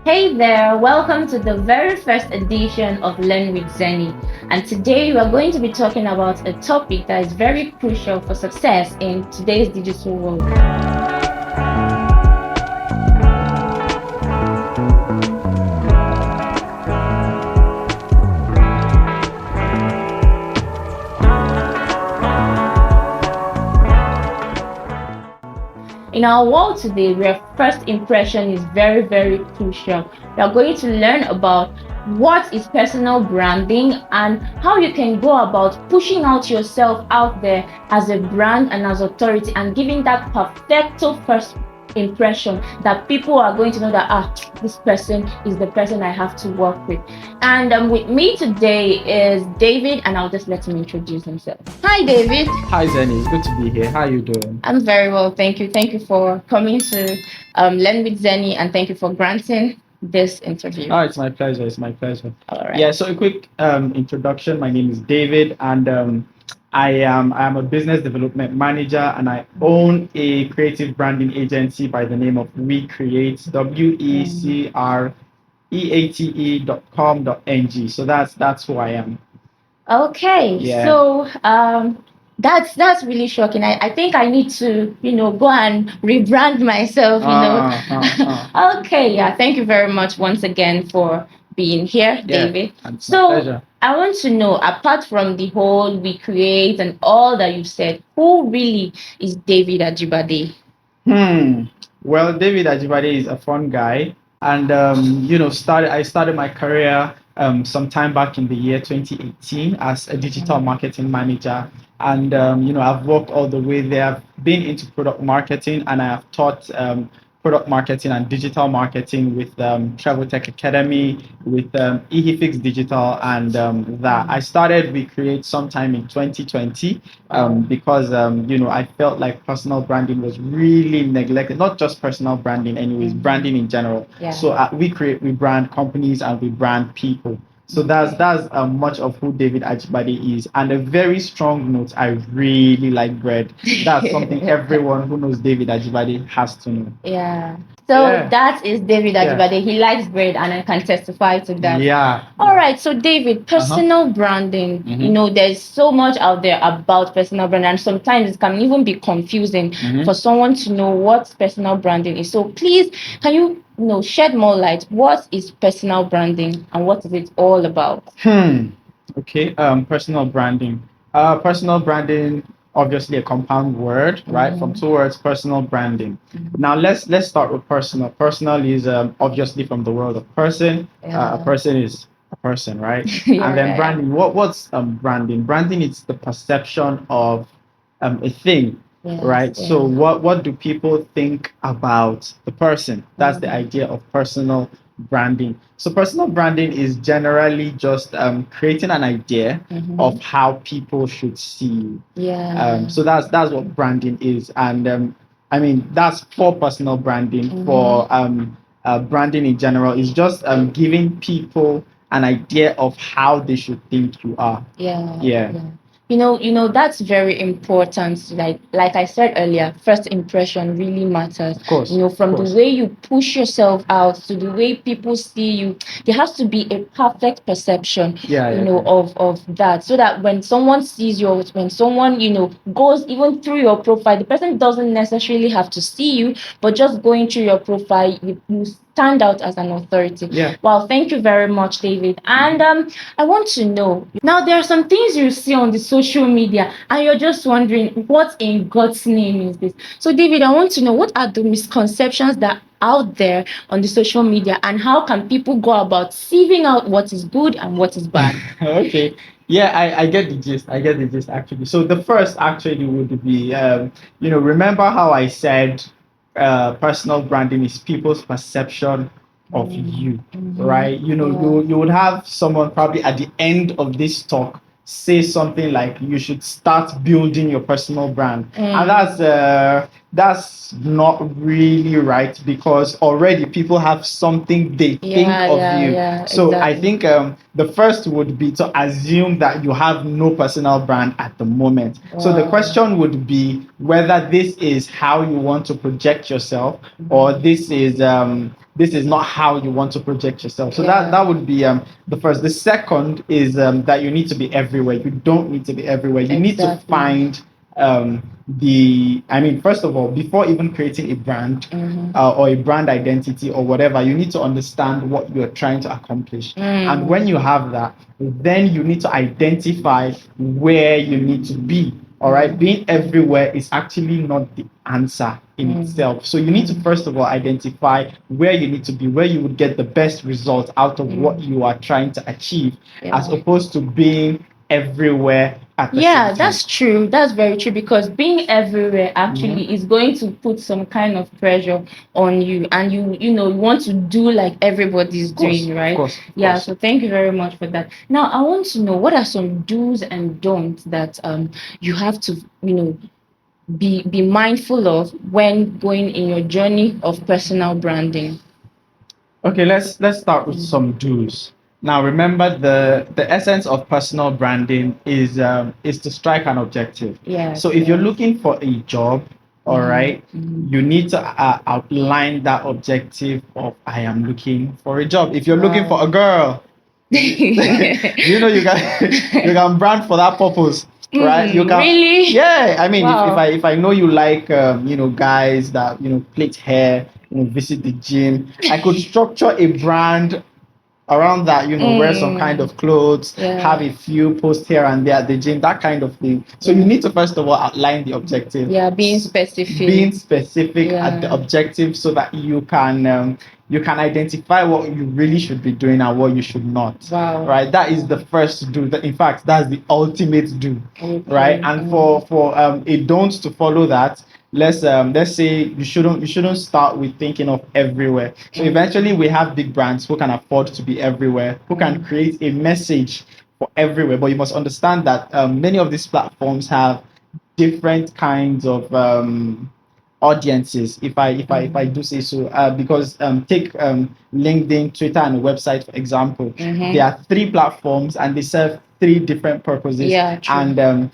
Hey there, welcome to the very first edition of Learn with Zenny. And today we are going to be talking about a topic that is very crucial for success in today's digital world. In our world today, where first impression is very, very crucial, we are going to learn about what is personal branding and how you can go about pushing out yourself out there as a brand and as authority and giving that perfecto first impression that people are going to know that this person is the person I have to work with. And with me today is David, and I'll just let him introduce himself. Hi, David. Hi Zenny, it's good to be here. How are you doing? I'm very well, thank you. Thank you for coming to Learn with Zenny, and thank you for granting this interview. Oh, it's my pleasure. It's my pleasure. All right. Yeah. So a quick introduction. My name is David, and I am a business development manager, and I own a creative branding agency by the name of We Create WECREATE.com.ng. So that's who I am. Okay, Yeah. so that's really shocking. I think I need to, go and rebrand myself, Okay, yeah, thank you very much once again for being here, Yeah, David. it's my So pleasure. I want to know, apart from the whole we create and all that you've said, who really is David Ajibade? Well, David Ajibade is a fun guy, and I started my career sometime back in the year 2018 as a digital marketing manager, and I've worked all the way there. I've been into product marketing, and I have taught product marketing and digital marketing with Travel Tech Academy, with eHifix Digital, and that I started We Create sometime in 2020 because I felt like personal branding was really neglected. Not just personal branding, anyways, branding in general. Yeah. So we brand companies and we brand people. So that's much of who David Ajibade is. And a very strong note, I really like bread. That's something everyone who knows David Ajibade has to know. Yeah. So Yeah. that is David Yeah. Ajibade. He likes bread, and I can testify to that. Yeah. All right. So David, personal branding. There's so much out there about personal branding, and sometimes it can even be confusing for someone to know what personal branding is. So please, can you shed more light? What is personal branding, and what is it all about? Okay. Personal branding. Personal branding, obviously a compound word, right? From two words, personal branding. Now let's start with personal. Personal is obviously from the world of person. A person is a person, right? Yeah, And then yeah, yeah. branding. What's branding? Branding is the perception of a thing, Yes, right? yeah. So what do people think about the person? That's the idea of personal branding. So personal branding is generally just creating an idea of how people should see you. Yeah. So that's what branding is, and I mean that's for personal branding. For branding in general is just giving people an idea of how they should think you are. Yeah. Yeah. That's very important. Like I said earlier, first impression really matters. Of course. From the way you push yourself out to the way people see you, there has to be a perfect perception, of that, so that when someone sees you, or when someone, goes even through your profile, the person doesn't necessarily have to see you, but just going through your profile, you stand out as an authority. Yeah. Well, thank you very much, David. And I want to know now, there are some things you see on the social media, and you're just wondering, what in God's name is this? So, David, I want to know, what are the misconceptions that are out there on the social media, and how can people go about sieving out what is good and what is bad? Okay. Yeah, I get the gist. I get the gist actually. So the first actually would be, remember how I said personal branding is people's perception of you, right? You would have someone probably at the end of this talk say something like you should start building your personal brand, and that's not really right, because already people have something they think of you. So I think the first would be to assume that you have no personal brand at the moment. So the question would be whether this is how you want to project yourself, or this is this is not how you want to project yourself. So Yeah. that would be the first. The second is that you need to be everywhere. You don't need to be everywhere. You need to Exactly. find I mean, first of all, before even creating a brand Mm-hmm. or a brand identity or whatever, you need to understand what you're trying to accomplish. And when Mm. you have that, then you need to identify where you need to be. All right, being everywhere is actually not the answer in itself. So you need to first of all identify where you need to be, where you would get the best result out of what you are trying to achieve, as Yeah. opposed to being everywhere at the Yeah, same time. that's true. That's very true because being everywhere actually is going to put some kind of pressure on you, and you want to do like everybody's Of course, doing, of right? course, of Yeah, course. so thank you very much for that. Now, I want to know what are some do's and don'ts that you have to, be mindful of when going in your journey of personal branding. Okay, let's start with some do's. Now, remember the essence of personal branding is to strike an objective. Yeah. So if you're looking for a job, all right, Mhm. you need to outline that objective of I am looking for a job. If you're looking for a girl, you know you can brand for that purpose, right? You can, Really? yeah. I mean, if Wow. I know you like guys that plait hair, visit the gym, I could structure a brand around that, wear some kind of clothes, have Yeah. a few posts here and there at the gym, that kind of thing. So you need to first of all outline the objective. Yeah, being specific. Being specific at the Yeah. objective so that you can identify what you really should be doing and what you should not. Wow. Right? That is the first do. In fact, that's the ultimate do. Okay. Right? And for a don't to follow that, let's say you shouldn't start with thinking of everywhere. So eventually we have big brands who can afford to be everywhere, who can create a message for everywhere. But you must understand that many of these platforms have different kinds of audiences, if I do say so, because take LinkedIn, Twitter, and a website for example. There are three platforms and they serve three different purposes. Yeah, true. And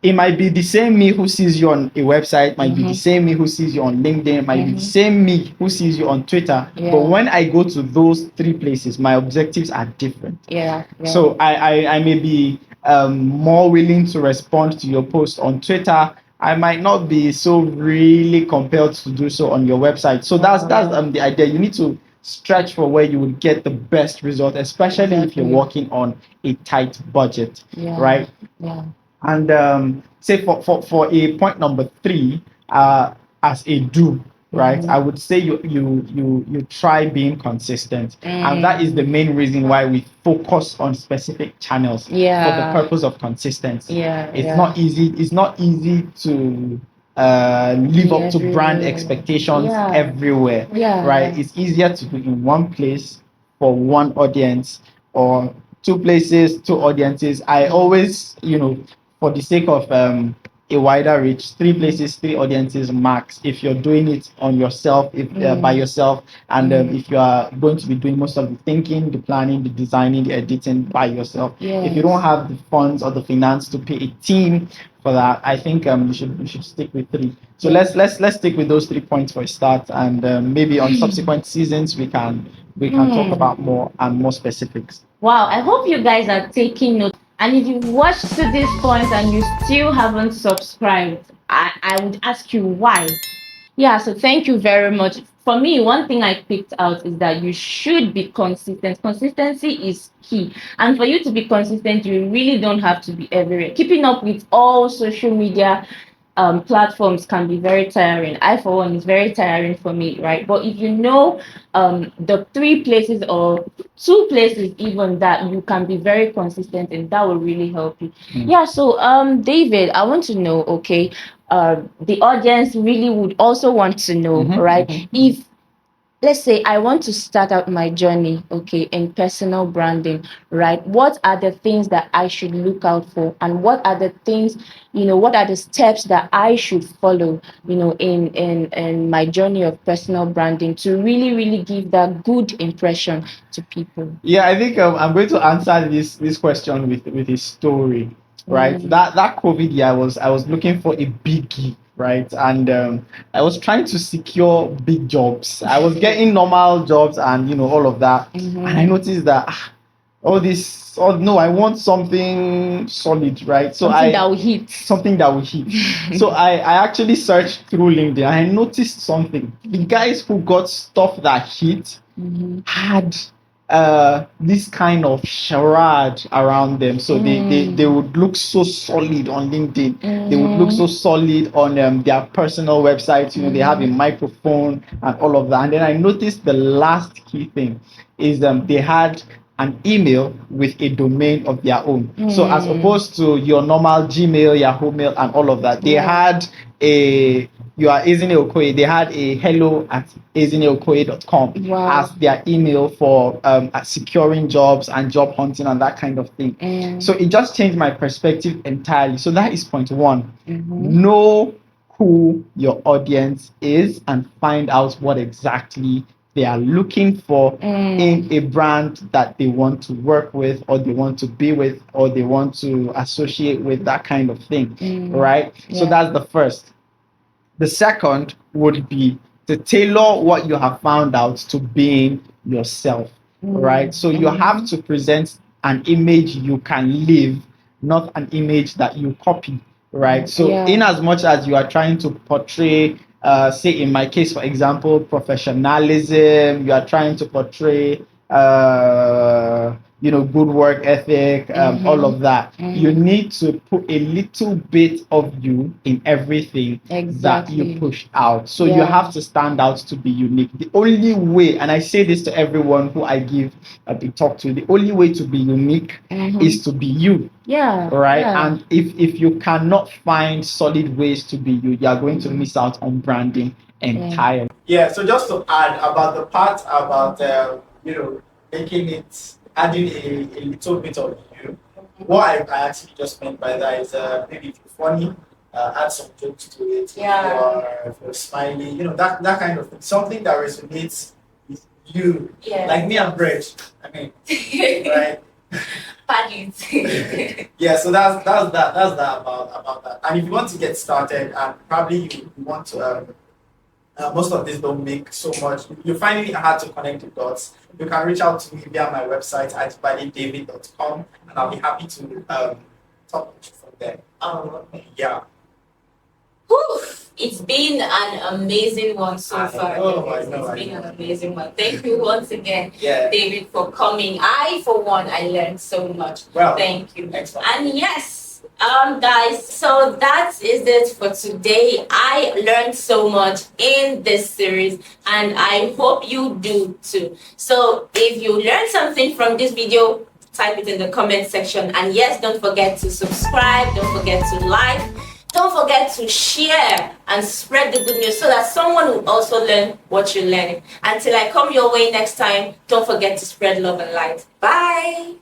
it might be the same me who sees you on a website, might be the same me who sees you on LinkedIn, might be the same me who sees you on Twitter. Yeah. But when I go to those three places, my objectives are different. Yeah. So I may be more willing to respond to your post on Twitter. I might not be so really compelled to do so on your website. So that's the idea. You need to stretch for where you would get the best result, especially if you're working on a tight budget, right? Yeah. And say for a point number three, as a do, right? I would say you try being consistent, and that is the main reason why we focus on specific channels for the purpose of consistency. Yeah. It's not easy. It's not easy to live up to brand expectations everywhere, right? It's easier to do in one place for one audience, or two places, two audiences. I always, for the sake of a wider reach, three places, three audiences max. If you're doing it on yourself, if by yourself, and if you are going to be doing most of the thinking, the planning, the designing, the editing by yourself, if you don't have the funds or the finance to pay a team for that, I think you should stick with three. So let's stick with those 3 points for a start, and maybe on subsequent seasons we can talk about more specifics. Wow, I hope you guys are taking notes. And if you've watched to this point and you still haven't subscribed, I would ask you why. Yeah, so thank you very much. For me, one thing I picked out is that you should be consistent. Consistency is key. And for you to be consistent, you really don't have to be everywhere. Keeping up with all social media platforms can be very tiring. I, for one, is very tiring for me, right? But if you know the three places or two places even that you can be very consistent in, that will really help you. Yeah, so David, I want to know, okay, the audience really would also want to know, right? If let's say I want to start out my journey, okay, in personal branding, right? What are the things that I should look out for, and what are the things, what are the steps that I should follow, in my journey of personal branding to really, really give that good impression to people? Yeah, I think I'm going to answer this question with a story, right? That COVID year, I was looking for a biggie, right? And I was trying to secure big jobs. I was getting normal jobs and all of that. And I noticed that all this, oh no, I want something solid, right? So Something that will hit. something that will hit. So I actually searched through LinkedIn and I noticed something. The guys who got stuff that hit had this kind of charade around them. So they would look so solid on LinkedIn. They would look so solid on their personal websites. They have a microphone and all of that. And then I noticed the last key thing is they had an email with a domain of their own. So as opposed to your normal Gmail, Yahoo Mail, and all of that, they had a you are Ezine Okoye. They had a hello at ezineokoye.com as their email for securing jobs and job hunting and that kind of thing. So it just changed my perspective entirely. So that is point one. Know who your audience is and find out what exactly they are looking for in a brand that they want to work with or they want to be with or they want to associate with, that kind of thing, right? So that's the first. The second would be to tailor what you have found out to being yourself, right? So you have to present an image you can live, not an image that you copy, right? So in as much as you are trying to portray, say in my case, for example, professionalism, you are trying to portray good work ethic, all of that. You need to put a little bit of you in everything that you push out. So you have to stand out to be unique. The only way, and I say this to everyone who I give a big talk to, the only way to be unique is to be you. Right. And if you cannot find solid ways to be you, are going to miss out on branding entirely. Yeah. So just to add about the part about making it adding a little bit of you. What I actually just meant by that is maybe if you're funny, add some jokes to it. If you're smiley, that kind of thing. Something that resonates with you. Like me and Bread. I mean, right? Yeah, so that's that about that. And if you want to get started, and probably you want to most of these don't make so much. You're finding it hard to connect the dots. You can reach out to me via my website at buddydavid.com and I'll be happy to talk with you from there. Yeah. Whew. It's been an amazing one so far. It's been an amazing one. Thank you once again, David, for coming. I, for one, I learned so much. Well, thank you. Excellent. And yes, guys, so that is it for today. I learned so much in this series and I hope you do too. So if you learned something from this video, type it in the comment section. And yes, don't forget to subscribe, don't forget to like. Don't forget to share and spread the good news so that someone will also learn what you're learning. Until I come your way next time, don't forget to spread love and light. Bye.